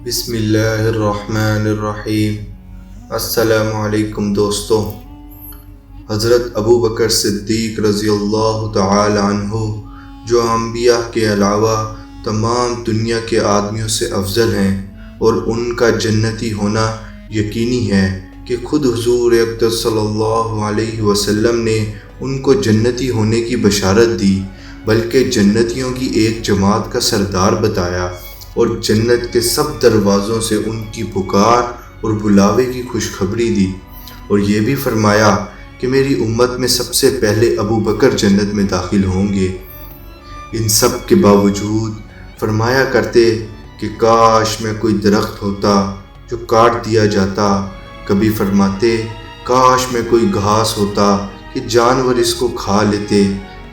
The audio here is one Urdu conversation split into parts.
بسم اللہ الرحمن الرحیم۔ السلام علیکم دوستو۔ حضرت ابو بکر صدیق رضی اللہ تعالی عنہ جو انبیاء کے علاوہ تمام دنیا کے آدمیوں سے افضل ہیں اور ان کا جنتی ہونا یقینی ہے کہ خود حضور اقدس صلی اللہ علیہ وسلم نے ان کو جنتی ہونے کی بشارت دی، بلکہ جنتیوں کی ایک جماعت کا سردار بتایا اور جنت کے سب دروازوں سے ان کی پکار اور بلاوے کی خوشخبری دی، اور یہ بھی فرمایا کہ میری امت میں سب سے پہلے ابو بکر جنت میں داخل ہوں گے۔ ان سب کے باوجود فرمایا کرتے کہ کاش میں کوئی درخت ہوتا جو کاٹ دیا جاتا، کبھی فرماتے کاش میں کوئی گھاس ہوتا کہ جانور اس کو کھا لیتے،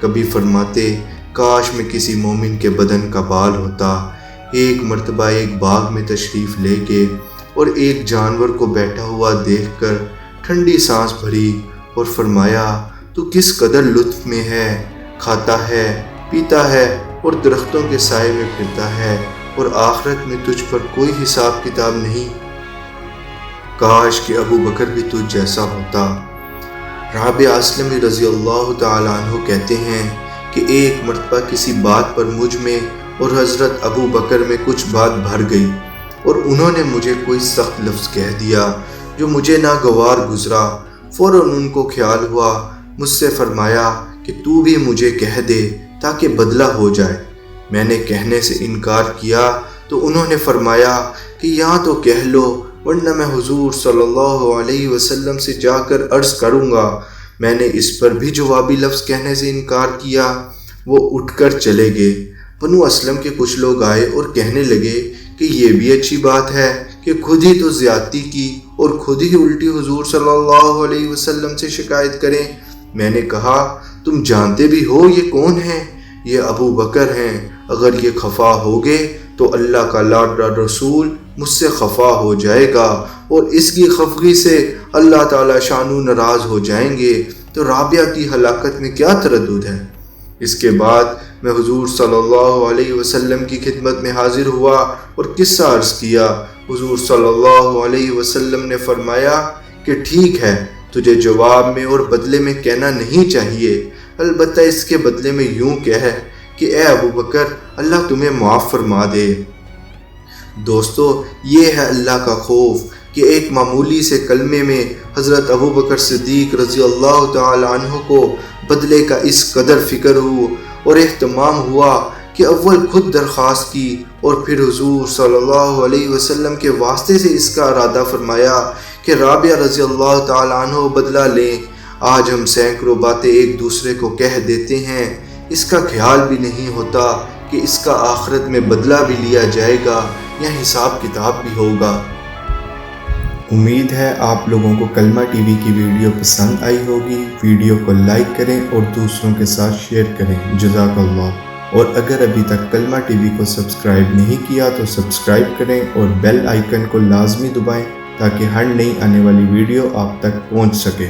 کبھی فرماتے کاش میں کسی مومن کے بدن کا بال ہوتا۔ ایک مرتبہ ایک باغ میں تشریف لے گئے اور ایک جانور کو بیٹھا ہوا دیکھ کر ٹھنڈی سانس بھری اور فرمایا تو کس قدر لطف میں ہے، کھاتا ہے، پیتا ہے اور درختوں کے سائے میں پھرتا ہے، اور آخرت میں تجھ پر کوئی حساب کتاب نہیں، کاش کہ ابو بکر بھی تجھ جیسا ہوتا۔ رابعہ اسلمی رضی اللہ تعالیٰ عنہ کہتے ہیں کہ ایک مرتبہ کسی بات پر مجھ میں اور حضرت ابو بکر میں کچھ بات بھر گئی، اور انہوں نے مجھے کوئی سخت لفظ کہہ دیا جو مجھے ناگوار گزرا۔ فوراً ان کو خیال ہوا، مجھ سے فرمایا کہ تو بھی مجھے کہہ دے تاکہ بدلہ ہو جائے۔ میں نے کہنے سے انکار کیا تو انہوں نے فرمایا کہ یہاں تو کہہ لو، ورنہ میں حضور صلی اللہ علیہ وسلم سے جا کر عرض کروں گا۔ میں نے اس پر بھی جوابی لفظ کہنے سے انکار کیا۔ وہ اٹھ کر چلے گئے۔ بنو اسلم کے کچھ لوگ آئے اور کہنے لگے کہ یہ بھی اچھی بات ہے کہ خود ہی تو زیادتی کی اور خود ہی الٹی حضور صلی اللہ علیہ وسلم سے شکایت کریں۔ میں نے کہا تم جانتے بھی ہو یہ کون ہیں؟ یہ ابو بکر ہیں۔ اگر یہ خفا ہوگے تو اللہ کا لاڈلا رسول مجھ سے خفا ہو جائے گا اور اس کی خفگی سے اللہ تعالی شانو ناراض ہو جائیں گے، تو رابعہ کی ہلاکت میں کیا تردد ہے؟ اس کے بعد میں حضور صلی اللہ علیہ وسلم کی خدمت میں حاضر ہوا اور قصہ عرض کیا۔ حضور صلی اللہ علیہ وسلم نے فرمایا کہ ٹھیک ہے، تجھے جواب میں اور بدلے میں کہنا نہیں چاہیے، البتہ اس کے بدلے میں یوں کہہ کہ اے ابو بکر اللہ تمہیں معاف فرما دے۔ دوستو، یہ ہے اللہ کا خوف کہ ایک معمولی سے کلمے میں حضرت ابو بکر صدیق رضی اللہ تعالی عنہ کو بدلے کا اس قدر فکر ہو اور اہتمام ہوا کہ اول خود درخواست کی اور پھر حضور صلی اللہ علیہ وسلم کے واسطے سے اس کا ارادہ فرمایا کہ رابعہ رضی اللہ تعالی عنہ بدلہ لیں۔ آج ہم سینکڑوں باتیں ایک دوسرے کو کہہ دیتے ہیں، اس کا خیال بھی نہیں ہوتا کہ اس کا آخرت میں بدلہ بھی لیا جائے گا یا حساب کتاب بھی ہوگا۔ امید ہے آپ لوگوں کو کلمہ ٹی وی کی ویڈیو پسند آئی ہوگی۔ ویڈیو کو لائک کریں اور دوسروں کے ساتھ شیئر کریں۔ جزاک اللہ۔ اور اگر ابھی تک کلمہ ٹی وی کو سبسکرائب نہیں کیا تو سبسکرائب کریں اور بیل آئیکن کو لازمی دبائیں تاکہ ہر نئی آنے والی ویڈیو آپ تک پہنچ سکے۔